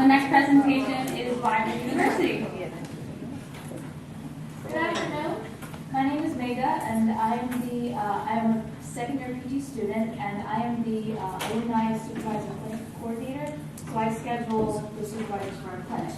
next presentation is by University. Good afternoon. My name is Mega, and I am a second year PT student, and I am the alumni supervisor clinic coordinator. So I schedule the supervisors for our clinic.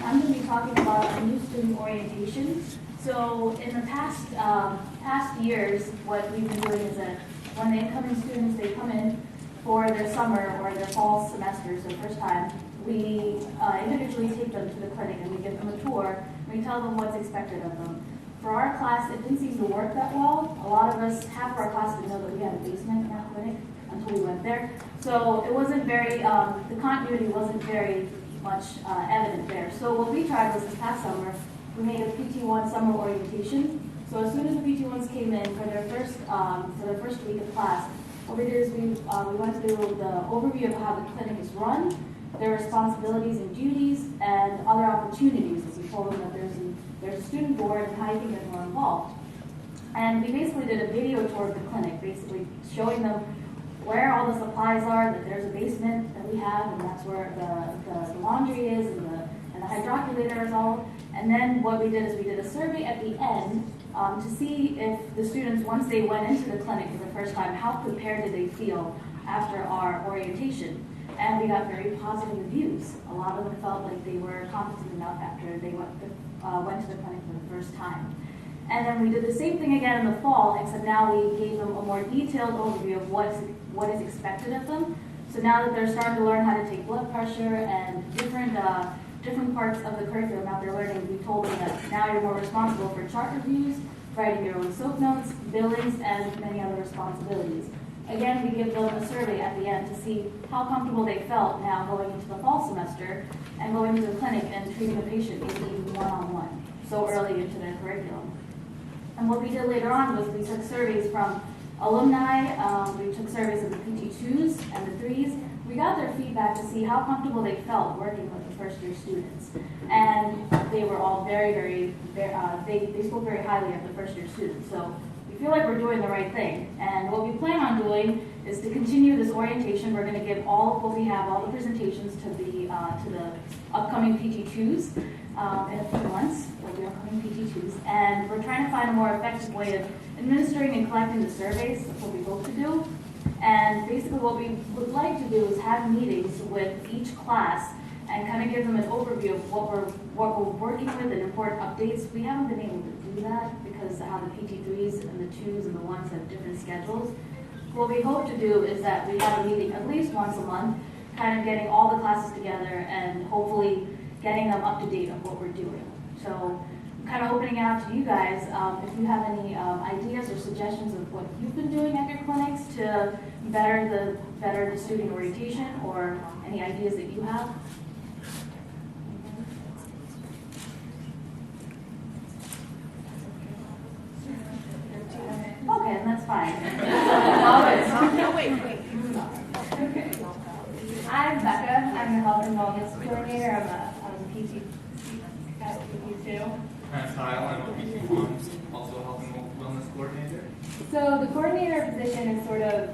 I'm going to be talking about a new student orientation. So in the past years, what we've been doing is that when the incoming students, they come in for their summer or their fall semesters, their first time, we individually take them to the clinic and we give them a tour. We tell them what's expected of them. For our class, it didn't seem to work that well. A lot of us, half of our class didn't know that we had a basement in our clinic until we went there. So it wasn't very, the continuity wasn't very much evident there. So what we tried was this past summer, we made a PT1 summer orientation. So as soon as the PT1s came in for their first week of class, what we did is we went through the overview of how the clinic is run, their responsibilities and duties, and other opportunities. As we told them that there's a student board and how you can get more involved. And we basically did a video tour of the clinic, basically showing them where all the supplies are, that there's a basement that we have, and that's where the laundry is, and the hydroculator is all. And then what we did is we did a survey at the end to see if the students, once they went into the clinic for the first time, how prepared did they feel after our orientation. And we got very positive reviews. A lot of them felt like they were competent enough after they went to the clinic for the first time. And then we did the same thing again in the fall, except now we gave them a more detailed overview of what is expected of them. So now that they're starting to learn how to take blood pressure and different parts of the curriculum out there learning, we told them that now you're more responsible for chart reviews, writing your own soap notes, billings, and many other responsibilities. Again, we give them a survey at the end to see how comfortable they felt now going into the fall semester and going into the clinic and treating a patient maybe even one-on-one so early into their curriculum. And what we did later on was we took surveys from alumni, we took surveys of the PT2s and the 3s. We got their feedback to see how comfortable they felt working with the first year students. And they were all they spoke very highly of the first year students. So we feel like we're doing the right thing. And what we plan on doing is to continue this orientation. We're going to give all of what we have, all the presentations to the upcoming PT2s in a few months, the upcoming PT2s. And we're trying to find a more effective way of administering and collecting the surveys. That's what we hope to do. And basically what we would like to do is have meetings with each class and kind of give them an overview of what we're working with and important updates. We haven't been able to do that because how the PT3s and the 2s and the 1s have different schedules. What we hope to do is that we have a meeting at least once a month, kind of getting all the classes together and hopefully getting them up to date on what we're doing. So I'm kind of opening it out to you guys. If you have any ideas or suggestions of what you've been doing at your clinics to better the student orientation, or any ideas that you have. Okay, and that's fine. No, wait. Okay. I'm Becca. I'm the Health and Wellness Coordinator. I'm a PT at PT2. I'm Kyle. I'm a PT1, also Health and Wellness Coordinator. So the coordinator position is sort of,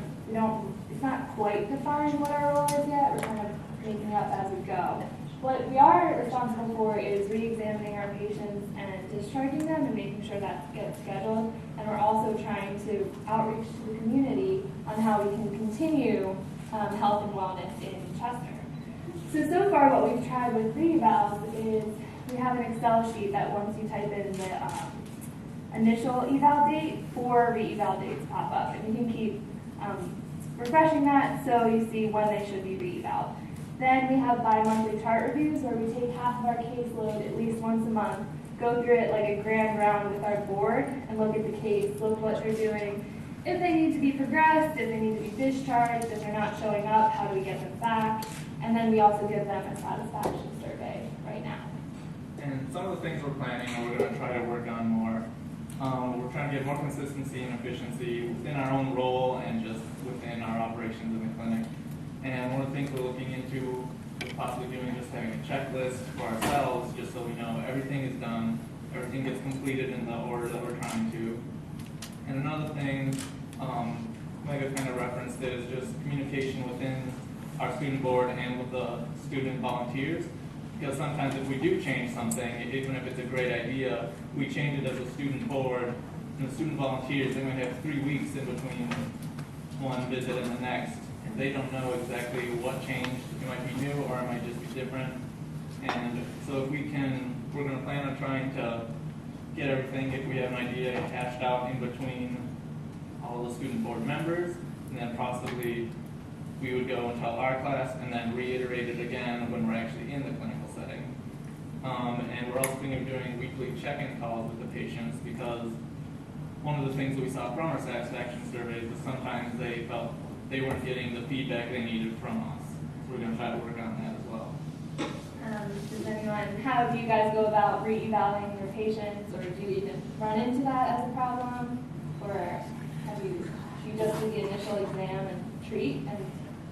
it's not quite defined what our role is yet. We're kind of making it up as we go. What we are responsible for is re-examining our patients and discharging them and making sure that gets scheduled. And we're also trying to outreach to the community on how we can continue health and wellness in Chester. So far what we've tried with re-evals is we have an Excel sheet that once you type in the initial eval date, 4 re-eval dates pop up. And you can keep refreshing that so you see when they should be re-eval. Then we have bi-monthly chart reviews where we take half of our caseload at least once a month, go through it like a grand round with our board and look at the case, look what they're doing. If they need to be progressed, if they need to be discharged, if they're not showing up, how do we get them back? And then we also give them a satisfaction survey right now. And some of the things we're planning, or we're going to try to work on more. We're trying to get more consistency and efficiency within our own role and just within our operations in the clinic. And one of the things we're looking into possibly doing is just having a checklist for ourselves, just so we know everything is done, everything gets completed in the order that we're trying to. And another thing, Mega kind of referenced it, is just communication within our student board and with the student volunteers. Because sometimes if we do change something, even if it's a great idea, we change it as a student board, and the student volunteers, they might have 3 weeks in between one visit and the next, and they don't know exactly what changed. It might be new or it might just be different. And so if we can, we're going to plan on trying to get everything, if we have an idea, hashed out in between all the student board members, and then possibly we would go and tell our class and then reiterate it again when we're actually in the clinical setting. And we're also thinking of doing weekly check-in calls with the patients, because one of the things that we saw from our satisfaction surveys was sometimes they felt they weren't getting the feedback they needed from us. So we're going to try to work on that as well. Does anyone, how do you guys go about re-evaluating your patients, or do you even run into that as a problem? Or do you just do the initial exam and treat and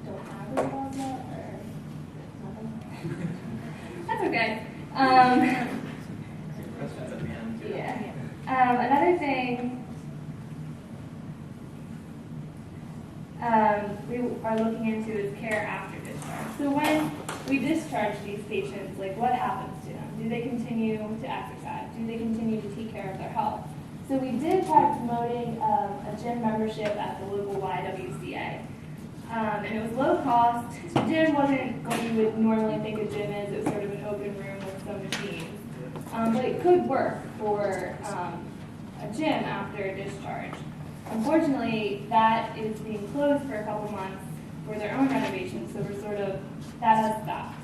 don't have the results yet, or nothing? That's okay. Questions at the end, too. Yeah. Another thing we are looking into is care after discharge. So when we discharge these patients, like, what happens to them? Do they continue to exercise? Do they continue to take care of their health? So we did try promoting a gym membership at the local YWCA. And it was low cost. The gym wasn't what you would normally think a gym is. It was sort of an open room with some machines. But it could work for a gym after discharge. Unfortunately, that is being closed for a couple months for their own renovations, so that has stopped.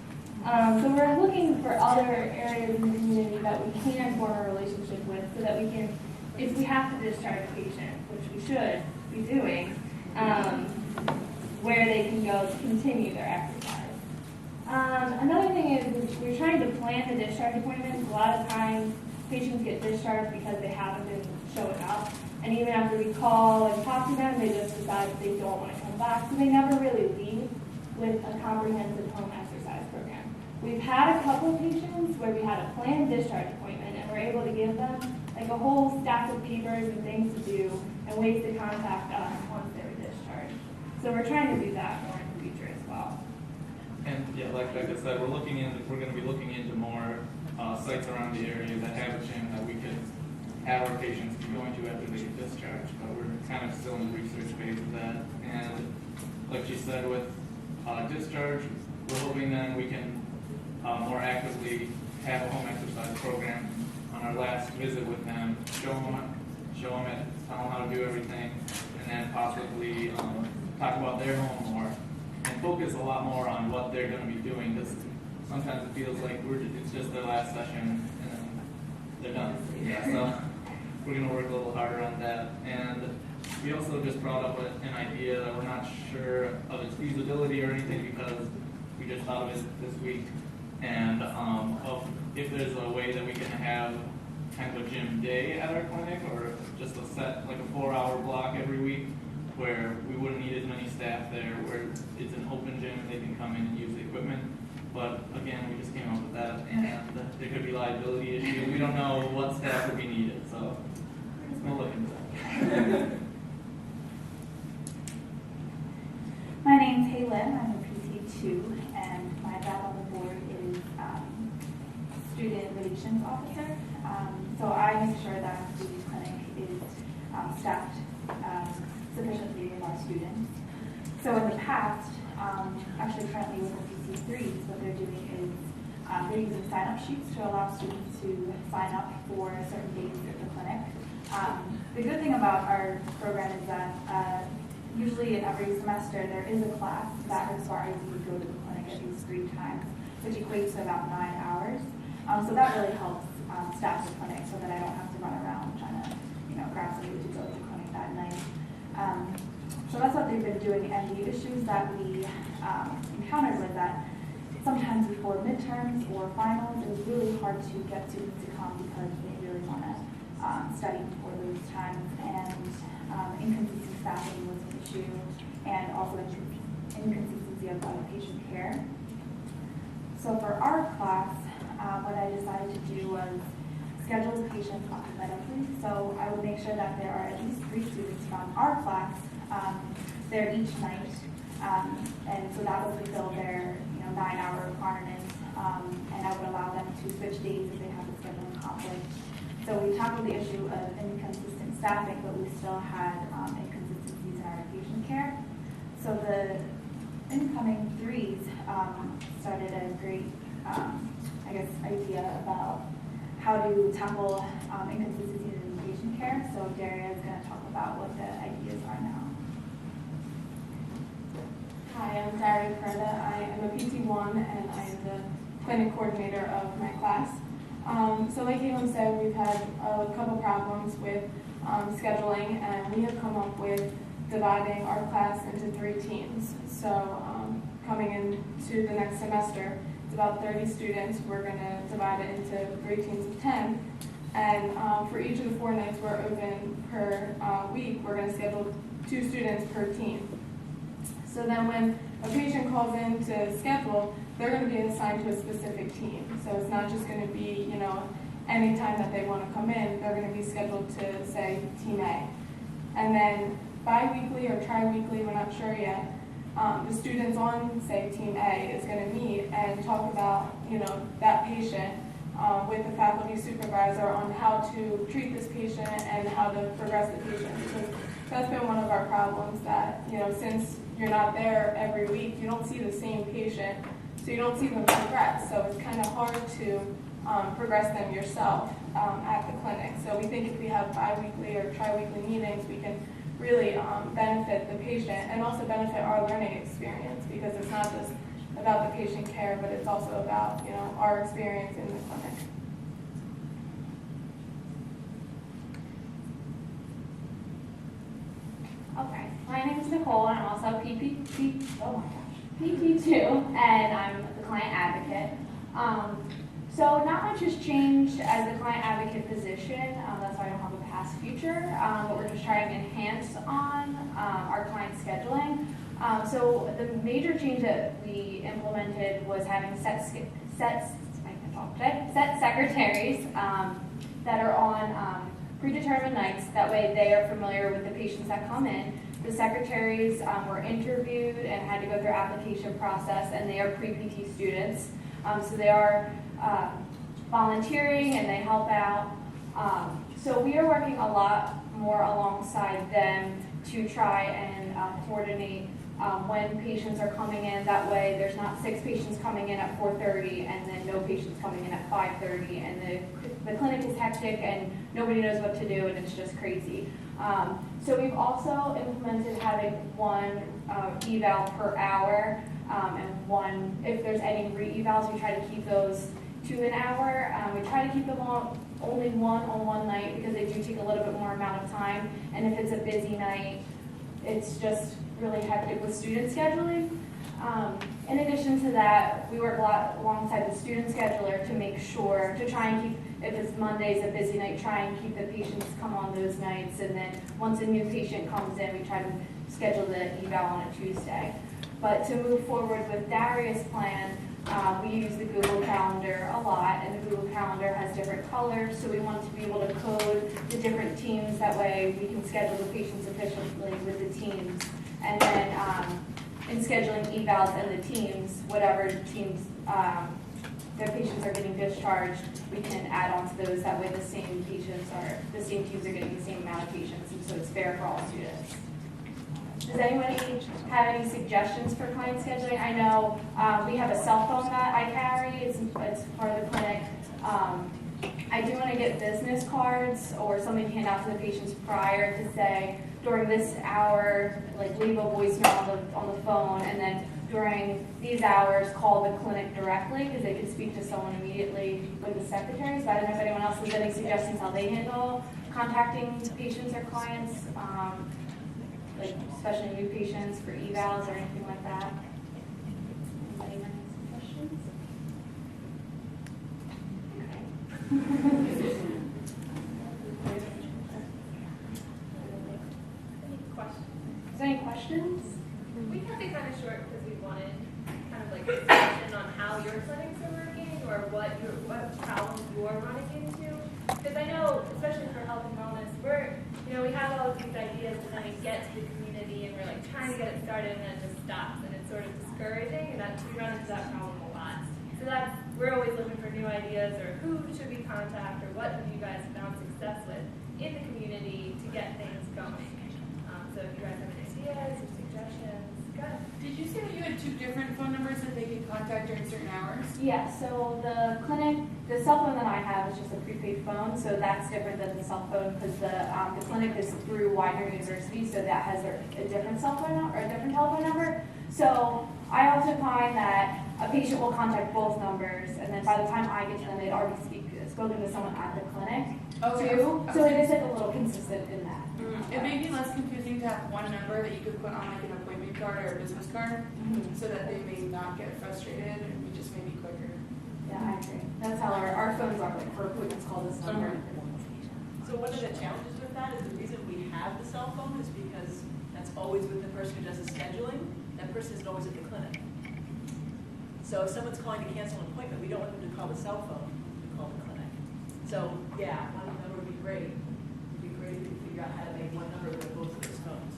So we're looking for other areas in the community that we can form a relationship with, so that we can, if we have to discharge a patient, which we should be doing, where they can go to continue their exercise. Another thing is we're trying to plan the discharge appointments. A lot of times patients get discharged because they haven't been showing up. And even after we call and talk to them, they just decide that they don't want to come back. So they never really leave with a comprehensive home exercise program. We've had a couple patients where we had a planned discharge appointment and we're able to give them like a whole stack of papers and things to do and ways to contact us once they were discharged. So we're trying to do that more in the future as well. And yeah, like Becca said, we're going to be looking into more sites around the area that have a gym that we could have our patients be going to after they get discharged. But we're kind of still in the research phase of that. And like she said, with discharge, we're hoping then we can more actively have a home exercise program on our last visit with them, show them it, tell them how to do everything, and then possibly talk about their home more and focus a lot more on what they're going to be doing. Because sometimes it feels like it's just their last session and then they're done. Yeah, so we're going to work a little harder on that. And we also just brought up an idea that we're not sure of its feasibility or anything, because we just thought of it this week. And of if there's a way that we can have kind of a gym day at our clinic, or just a set, like a 4-hour block every week, where we wouldn't need as many staff there, where it's an open gym and they can come in and use the equipment. But again, we just came up with that, and there could be liability issues. We don't know what staff would be needed, so we'll look into that. My name's Haylin. I'm a PT2, and my job on the board is student relations officer. So I make sure that the clinic is staffed sufficiently with our students. So in the past, actually currently with the PC3s, what they're doing is they're using sign-up sheets to allow students to sign up for certain days at the clinic. The good thing about our program is that usually in every semester there is a class that requires you to go to the clinic at least 3 times, which equates to about 9 hours. So that really helps staff the clinic, so that I don't have to run around trying to, grab somebody to go to the clinic that night. So that's what they've been doing, and the issues that we encountered was that sometimes before midterms or finals, it was really hard to get students to come because they really want to study for those times, and inconsistent staffing was an issue, and also inconsistency of patient care. So for our class, what I decided to do was schedule the patients alphabetically. So I would make sure that there are at least 3 students from our class there each night. And so that would fulfill their 9-hour requirements, and I would allow them to switch days if they have a scheduling conflict. So we tackled the issue of inconsistent staffing, but we still had inconsistencies in our patient care. So the incoming threes started a great, idea about how to tackle inconsistencies in patient care. So Daria is going to talk about what the ideas are now. Hi, I'm Daria Perda. I am a PT1 and I am the clinic coordinator of my class. So like Caitlin said, we've had a couple problems with scheduling, and we have come up with dividing our class into 3 teams. So coming into the next semester, it's about 30 students. We're going to divide it into 3 teams of 10. And for each of the 4 nights we're open per week, we're going to schedule 2 students per team. So then when a patient calls in to schedule, they're going to be assigned to a specific team. So it's not just going to be, any time that they want to come in, they're going to be scheduled to, say, Team A. And then bi-weekly or tri-weekly, we're not sure yet, the students on, say, Team A is going to meet and talk about, that patient with the faculty supervisor on how to treat this patient and how to progress the patient. Because that's been one of our problems that, since you're not there every week, you don't see the same patient, so you don't see them progress. So it's kind of hard to progress them yourself at the clinic. So we think if we have bi-weekly or tri-weekly meetings, we can really benefit the patient and also benefit our learning experience, because it's not just about the patient care, but it's also about, our experience in the clinic. Okay, my name is Nicole, and I'm also a PT2, and I'm the client advocate. So not much has changed as the client advocate position. That's why I don't have a past future, but we're just trying to enhance on our client scheduling. So the major change that we implemented was having set secretaries that are on predetermined nights. That way they are familiar with the patients that come in. The secretaries were interviewed and had to go through application process, and they are pre-PT students. So they are volunteering and they help out. So we are working a lot more alongside them to try and coordinate when patients are coming in. That way there's not 6 patients coming in at 4:30 and then no patients coming in at 5:30, and the clinic is hectic and nobody knows what to do and it's just crazy. So we've also implemented having 1 eval per hour, and 1, if there's any re-evals, we try to keep those to an hour. We try to keep them only 1 on one night because they do take a little bit more amount of time, and if it's a busy night, it's just really hectic with student scheduling. In addition to that, we work a lot alongside the student scheduler to make sure, to try and keep, if it's Monday's a busy night, try and keep the patients come on those nights, and then once a new patient comes in, we try to schedule the eval on a Tuesday. But to move forward with Daria's plan, we use the Google Calendar a lot, and the Google Calendar has different colors, so we want to be able to code the different teams. That way we can schedule the patients efficiently with the teams. And then in scheduling evals and the teams, whatever teams their patients are getting discharged, we can add on to those. That way the same teams are getting the same amount of patients, and so it's fair for all students. Does anybody have any suggestions for client scheduling? I know we have a cell phone that I carry. It's part of the clinic. I do want to get business cards or something to hand out to the patients prior to say, during this hour, like leave a voicemail on the phone, and then during these hours, call the clinic directly, because they can speak to someone immediately with the secretaries. But I don't know if anyone else has any suggestions how they handle contacting patients or clients, like especially new patients for evals or anything like that. Anybody have any questions? Okay. Is there any questions? We kept it kind of short because we wanted kind of like discussion on how your clinics are working or what problems you're running into. Because I know, especially for health and wellness, we have all of these ideas and then we get to the community and we're like trying to get it started and then just stops, and it's sort of discouraging, and we run into that problem a lot. So we're always looking for new ideas, or who should we contact, or what have you guys found success with in the community to get things going. So if you guys have any ideas or suggestions, go ahead. Did you say that you had 2 different phone numbers that they could contact during certain hours? Yeah, so the cell phone that I have is just a prepaid phone, so that's different than the cell phone because the clinic is through Widener University, so that has a different cell phone number, or a different telephone number. So I often find that a patient will contact both numbers, and then by the time I get to them, they'd already spoken to someone at the clinic too. So it is like a little consistent in that. It may be less confusing to have one number that you could put on like an appointment card or a business card, so that they may not get frustrated and we just may be quicker. Yeah, I agree. That's how our phones are, like for appointments, call this number. So one of the challenges with that is the reason we have the cell phone is because that's always with the person who does the scheduling. That person isn't always at the clinic. So if someone's calling to cancel an appointment, we don't want them to call the cell phone, we call the clinic. So yeah, one number would be great. It'd be great if we could figure out how to make one number with both of those phones.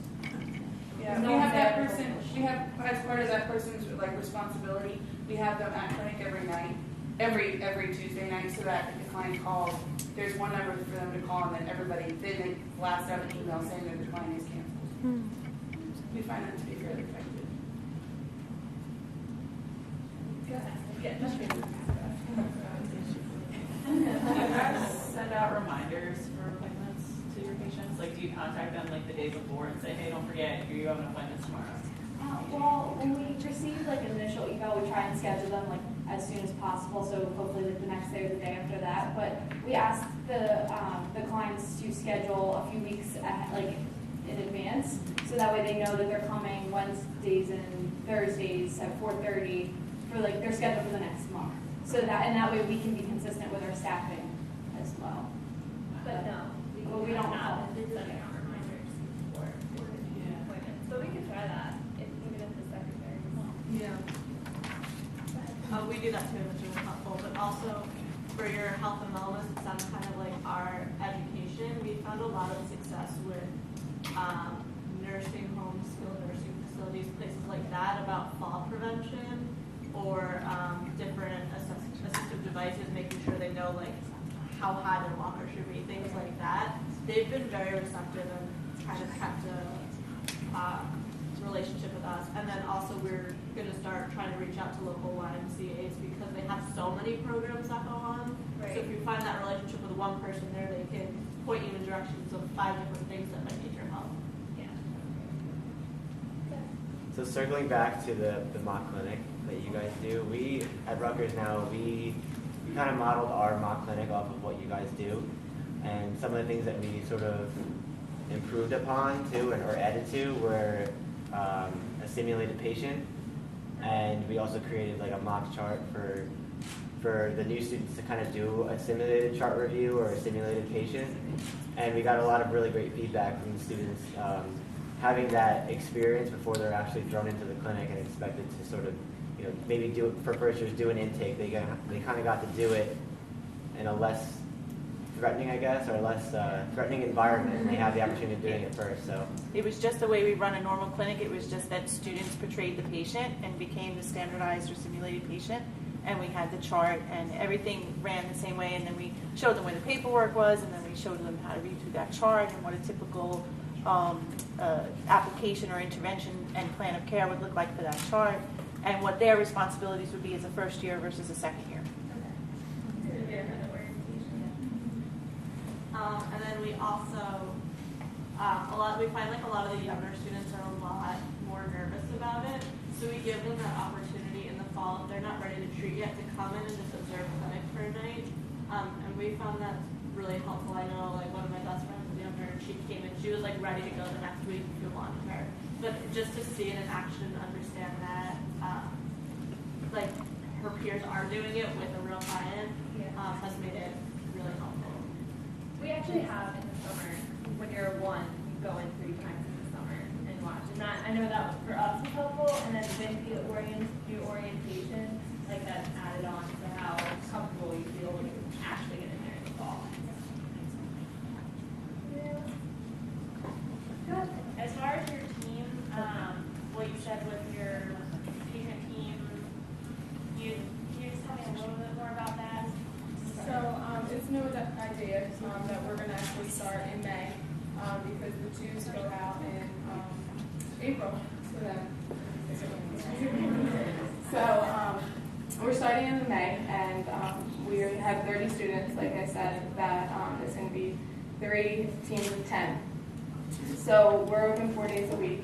Yeah, we have that person, we have, as part of that person's like responsibility, we have them at clinic every night, every Tuesday night, so that if the client calls, there's one number for them to call, and then they blast out an email saying that the client is canceled. We find that to be fairly effective. Go ahead. Yeah, that's great. Do you guys send out reminders for appointments to your patients? Like, do you contact them like the day before and say, hey, don't forget, you have an appointment tomorrow? Well, when we receive like initial email, we try and schedule them like as soon as possible. So hopefully like the next day or the day after that. But we ask the clients to schedule a few weeks like in advance, so that way they know that they're coming Wednesdays and Thursdays at 4:30 for like their schedule for the next month. So that way we can be consistent with our staffing as well. But no, we don't have call. not been sending out reminders for appointments. So we could try that, even if the secretary is on. Yeah. We do that too, which is helpful, but also for your health and wellness, it sounds kind of like our education. We found a lot of success with nursing homes, skilled nursing facilities, places like that about fall prevention or different assistive devices, making sure they know like how high their walker should be, things like that. They've been very receptive and kind of kept a relationship with us. And then also we're going to start trying to reach out to local YMCAs because they have so many programs that go on. Right. So if you find that relationship with one person there, they can point you in directions of 5 different things that might need your help. Yeah. So circling back to the mock clinic that you guys do, we at Rutgers now, we kind of modeled our mock clinic off of what you guys do, and some of the things that we sort of improved upon too or added to were a simulated patient, and we also created like a mock chart for the new students to kind of do a simulated chart review or a simulated patient, and we got a lot of really great feedback from the students having that experience before they're actually thrown into the clinic and expected to sort of, you know, maybe do it for first years, do an intake. They kind of got to do it in a less threatening, I guess, or less threatening environment, and they have the opportunity of doing it first. So it was just the way we run a normal clinic. It was just that students portrayed the patient and became the standardized or simulated patient, and we had the chart and everything ran the same way, and then we showed them where the paperwork was, and then we showed them how to read through that chart and what a typical application or intervention and plan of care would look like for that chart, and what their responsibilities would be as a first year versus a second year. And then we also, we find like a lot of the younger students are a lot more nervous about it. So we give them that opportunity in the fall, if they're not ready to treat yet, to come in and just observe clinic for a night. And we found that really helpful. I know like one of my best friends was younger, and she came in, she was like ready to go the next week if you wanted her. But just to see it in action and understand that, like her peers are doing it with a real client, has made it really helpful. We actually have in the summer, when you're one, you go in 3 times in the summer and watch. And that, I know that for us was helpful, and then when you do orientation, like that's added on to how comfortable you feel when you actually get in there in the fall. As far as your team, what you said with your that we're going to actually start in May because the twos go out in April. So we're starting in May, and we have 30 students, like I said, that is going to be 3 teams of 10. So we're open 4 days a week.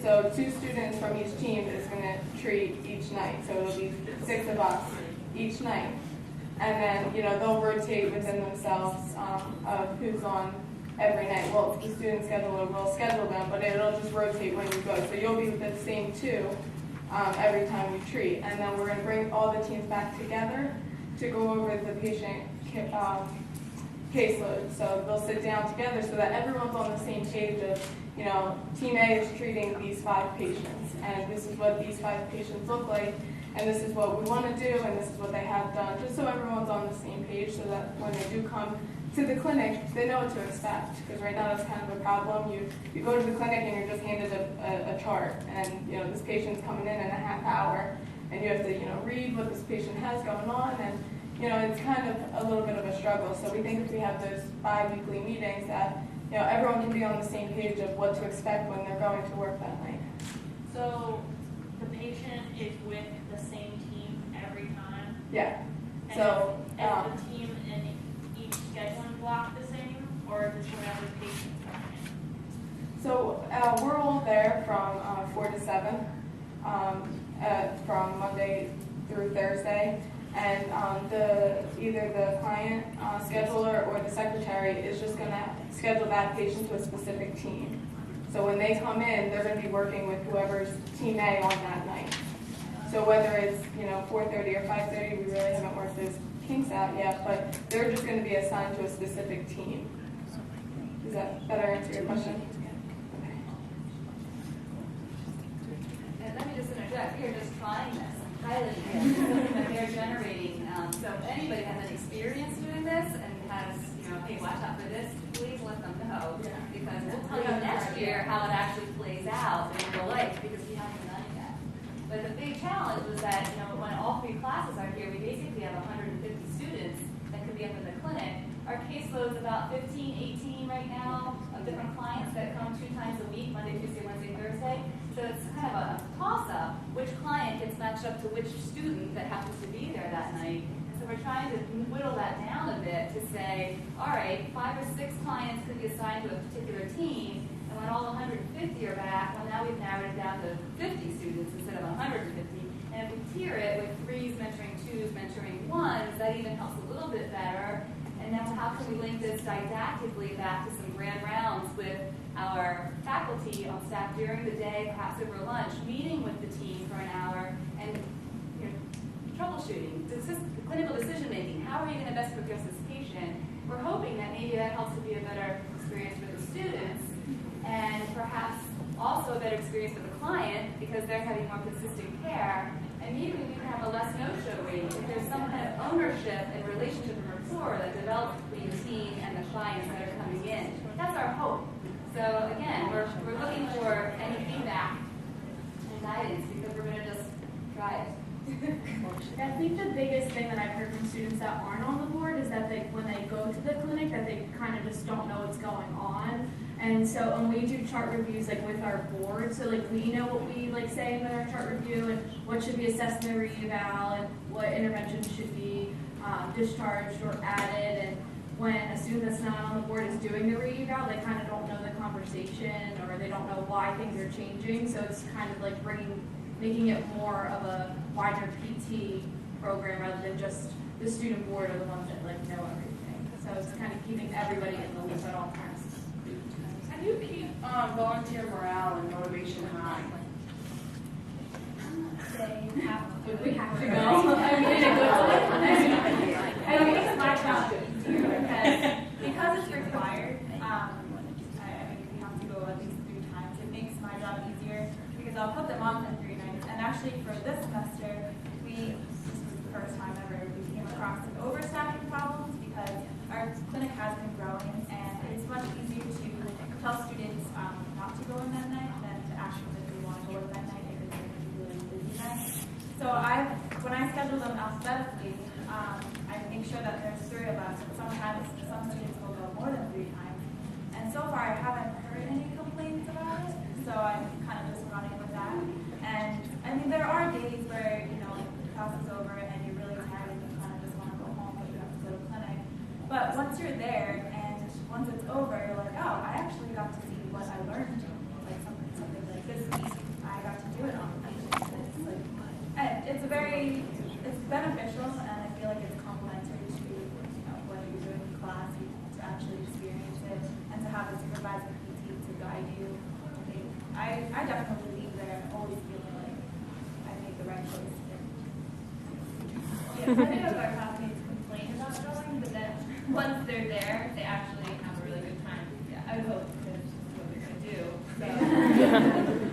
So 2 students from each team is going to treat each night. So it'll be 6 of us each night. And then, they'll rotate within themselves of who's on every night. Well, the student scheduler will schedule them, but it'll just rotate when you go. So you'll be with the same 2 every time we treat. And then we're going to bring all the teams back together to go over the patient caseload. So they'll sit down together so that everyone's on the same page of, Team A is treating these 5 patients, and this is what these 5 patients look like, and this is what we want to do, and this is what they have done, just so everyone's on the same page so that when they do come to the clinic, they know what to expect. Because right now that's kind of a problem. You go to the clinic and you're just handed a chart, and this patient's coming in a half hour, and you have to read what this patient has going on, and it's kind of a little bit of a struggle. So we think if we have those bi-weekly meetings that everyone can be on the same page of what to expect when they're going to work that night. So the patient is with the same team every time? Yeah. And So is the team in each scheduling block the same, or does whatever patient come in? So we're all there from 4 to 7, from Monday through Thursday, and either the client scheduler or the secretary is just going to schedule that patient to a specific team. So when they come in, they're going to be working with whoever's team A on that night. So whether it's 4:30 or 5:30, we really haven't worked those kinks out yet, but they're just going to be assigned to a specific team. Does that better answer your question? And let me just interject, we are just trying this, piloting this, that they're generating. So if anybody has any experience doing this and has, hey, watch out for this, please let them know. Because we'll tell you next year how it actually plays out in real life, because we haven't done it yet. But the big challenge was that, when all 3 classes are here, we basically have 150 students that could be up in the clinic. Our caseload's about 15, 18 right now of different clients that come 2 times a week, Monday, Tuesday, Wednesday, Thursday. So it's kind of a toss-up, which client gets matched up to which student that happens to be there that night. And so we're trying to whittle that down a bit to say, all right, 5 or 6 clients could be assigned to a particular team, and when all 150 are back, well, now we've narrowed it down to 50 students instead of 150. And if we tier it with 3s mentoring 2s, mentoring 1s, that even helps a little bit better. And then how can we link this didactically back to some grand rounds with our faculty on staff during the day, perhaps over lunch, meeting with the team for an hour, and troubleshooting, clinical decision making. How are you going to best progress this patient? We're hoping that maybe that helps to be a better experience for the students, and perhaps also a better experience for the client because they're having more consistent care. And maybe we can have a less no-show rate if there's some kind of ownership and relationship and rapport that develops between the team and the clients that are coming in. That's our hope. So again, we're looking for any feedback and guidance because we're going to just try it. I think the biggest thing that I've heard from students that aren't on the board is that when they go to the clinic, that they kind of just don't know what's going on. And so when we do chart reviews with our board, so we know what we say in our chart review and what should be assessed in the re-eval and what interventions should be discharged or added. And when a student that's not on the board is doing the re-eval, they kind of don't know the conversation or they don't know why things are changing. So it's kind of making it more of a wider PT program rather than just the student board are the ones that know everything. So it's kind of keeping everybody in the loop at all times. How do you keep volunteer morale and motivation high? We have to go. I mean, it makes my job easier because it's required. I mean, we have to go at least 3 times. It makes my job easier because I'll put them on for 3 nights. And actually, for this semester, this was the first time ever we came across some overstaffing problems because our clinic has been growing, and it's much easier to tell students not to go in that night than to actually if they want to go in that night if it's a really busy night. So when I schedule them alphabetically, I make sure that there's 3 of us. Some students will so far I haven't heard any complaints about it, so I'm kind of just running with that. And I mean, there are days where, you know, class is over and you're really tired and you kind of just want to go home, but you have to go to clinic. But once you're there and once it's over, you're like, oh, I actually got to see what I learned, like something like this week. I got to do it on the patients. It's like, and it's beneficial, and I feel like it's complementary to, you know, what you're doing in class, to actually experience it, and to have a supervisor PT to guide you. I definitely leave there always feeling like I made the right choice. Yeah, many of our classmates complain about going, but then once they're there, they actually have a really good time. Yeah, I would hope because this is what they're gonna do. So,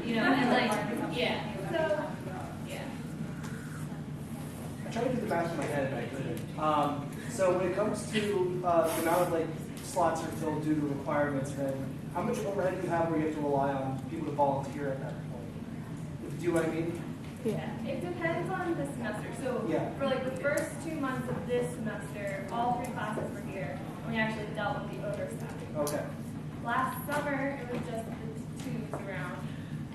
you know, and like, yeah. So, yeah. I tried to do the math in my head and I couldn't. So when it comes to the amount of like slots are filled due to requirements, then how much overhead do you have where you have to rely on people to volunteer at that point? Do you know what I mean? Yeah, it depends on the semester. So Yeah. for like the first 2 months of this semester, all 3 classes were here, and we actually dealt with the overstaffing. Okay. Last summer, it was just the twos around,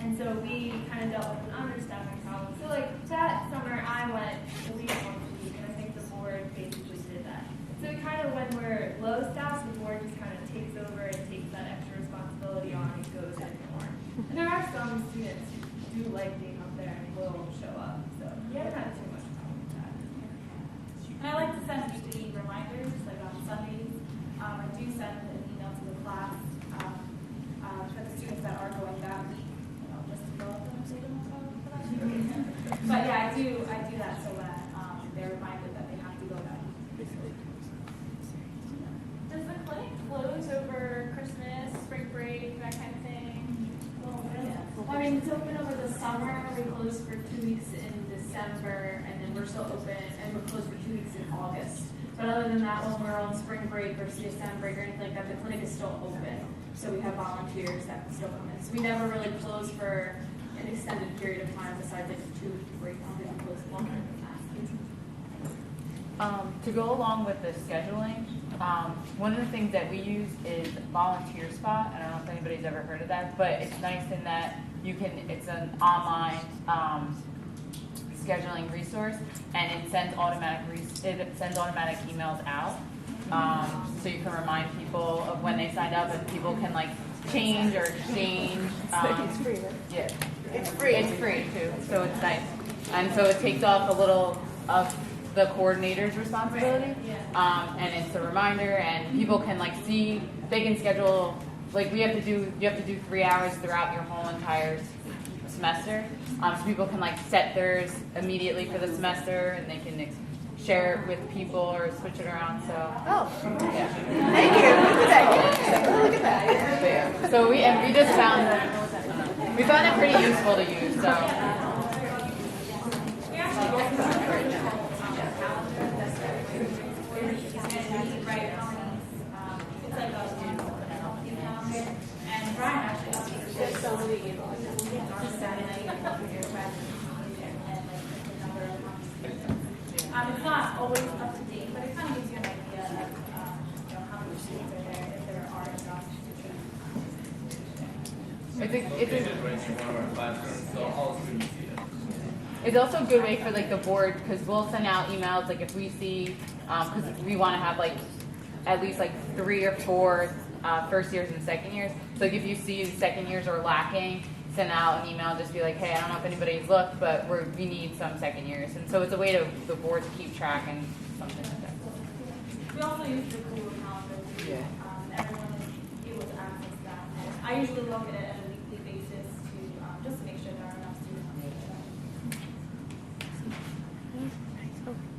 and so we kind of dealt with an understaffing problem. So like that summer, I went at least once a week, and I think the board basically did that. So we kind of, when we're low staff, the board just kind of takes over and takes that extra responsibility on and goes in more. And there are some students who do like being up there and will show up, so we haven't had too much problem with that. And I like to send weekly reminders, like on Sundays. I do send an email to the class for the students that are going that week, you know, just to go up and say them for that. But yeah, I do that so that they're reminded that they have to go that week. Does the clinic close over Christmas, spring break, that kind of thing? Well, I mean, it's open over the summer. We close for 2 weeks in December, and then we're still open, and we're closed for 2 weeks in August. But other than that, when we're on spring break or CSM break or anything like that, the clinic is still open. So we have volunteers that can still come in. So we never really close for an extended period of time besides like a 2-week break. We don't close longer than that. To go along with the scheduling, one of the things that we use is Volunteer Spot. I don't know if anybody's ever heard of that, but it's nice in that it's an online scheduling resource, and it sends automatic emails out. So you can remind people of when they signed up, and people can like change or exchange. It's free, right? Yeah, it's free. It's free too, so it's nice, and so it takes off a little of the coordinator's responsibility, and it's a reminder, and people can like see, they can schedule, like you have to do 3 hours throughout your whole entire semester, so people can like set theirs immediately for the semester, and they can share it with people or switch it around. So yeah, Thank you. Look at that. yeah. So we just found it pretty useful to use. So. And Brian actually updates so many it's not always up to date, but it kind of gives you an idea of you know, how many students are there, if there are enough It's also a good way for like the board, because we'll send out emails like if we see, because we want to have like at least like 3 or 4 first years and second years. So like if you see the second years are lacking, send out an email, just be like, hey, I don't know if anybody's looked, but we need some second years. And so it's a way to the board to keep track and something like that. We also use the Google Calendar. Everyone is able to access that. And I usually look at it on a weekly basis to just to make sure there are enough students.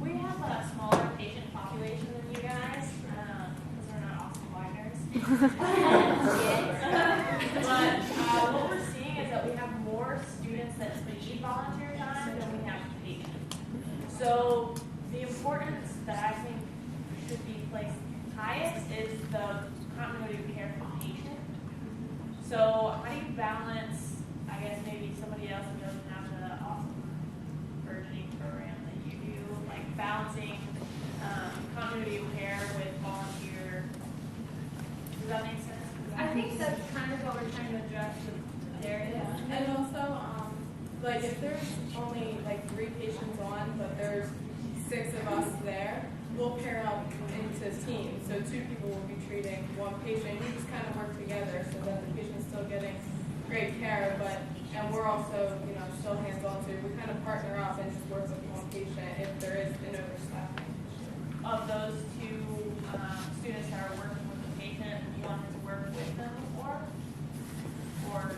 We have a smaller patient population than you guys, because we're not awesome whiners. But what we're seeing is that we have more students that need volunteer time than we have patients. So the importance that I think should be placed highest is the continuity of care for the patient. So how do you balance, I guess maybe somebody else who doesn't have the awesome burgeoning program that you do, like balancing continuity of care with volunteer? Does that make sense? I think think that's kind of what we're trying to address with Darius. Yeah. And also, like if there's only like 3 patients on, but there's 6 of us there, we'll pair up into teams. So 2 people will be treating 1 patient. We just kind of work together so that the patient's still getting great care, and we're also, still hands-on too. We kind of partner up and just work with 1 patient if there is an overstaffing. Of those 2 students that are working with the patient, you wanted to work with them before? Or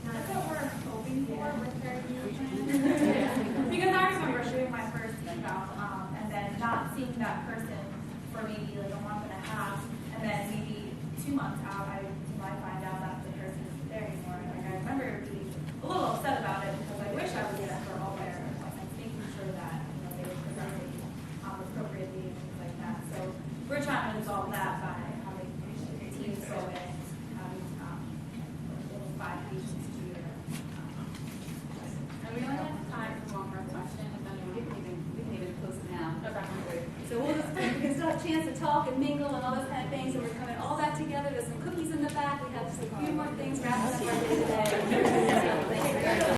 That's what we're hoping for with their new plan. Because I remember doing my first eval, and then not seeing that person for maybe like a month and a half, and then maybe 2 months out, I find out that the person isn't there anymore. Like I remember being a little upset about it because I wish I would get her all there, like making sure that they were presented appropriately and things like that. So we're trying to resolve that by having teams go in, having 5 patients to your. And we only have time for one more question, and then we can even close it now. So we can still have a chance to talk and mingle and all those kind of things, and we're coming all back together. There's some cookies in the back. We have just a few more things wrapped up.